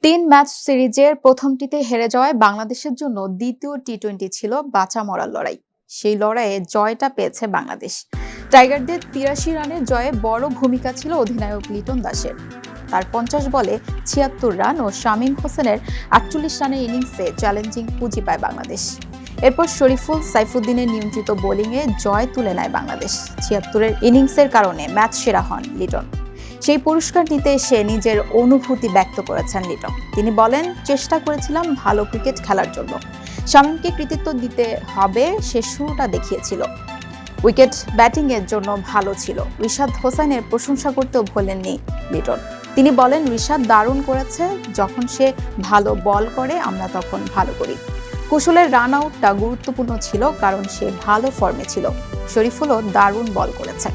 3 match সিরিজের প্রথমটিতে হেরে যাওয়ায় বাংলাদেশের জন্য দ্বিতীয় টি-20 ছিল বাঁচা মরার লড়াই। সেই লড়াইয়ে জয়টা পেয়েছে বাংলাদেশ। টাইগারদের ৮৩ রানের জয়ে বড় ভূমিকা ছিল অধিনায়ক লিটন দাসের। তার ৫০ বলে ৭৬ রান ও শামীম হোসেনের ৪৮ রানের ইনিংসে চ্যালেঞ্জিং পুঁজি পায় বাংলাদেশ। এরপর শরীফুল সাইফুদ্দিনের নিয়ন্ত্রিত বোলিংয়ে জয় তুলে নেয় বাংলাদেশ। ৭৬-এর ইনিংসের কারণে ম্যাচ সেরা হন লিটন। সেই পুরস্কার নিতে এসে নিজের অনুভূতি ব্যক্ত করেছেন লিটন। তিনি বলেন, চেষ্টা করেছিলাম ভালো ক্রিকেট খেলার জন্য। শামীমকে কৃতিত্ব দিতে হবে, সে শুরুটা দেখিয়েছিল। উইকেট ব্যাটিংয়ের জন্য ভালো ছিল। রিশাদ হোসেনের প্রশংসা করতেও ভোলেননি লিটন। তিনি বলেন, রিশাদ দারুণ করেছে, যখন সে ভালো বল করে আমরা তখন ভালো করি। কুশলের রান আউটটা গুরুত্বপূর্ণ ছিল, কারণ সে ভালো ফর্মে ছিল। শরীফুলও দারুণ বল করেছে।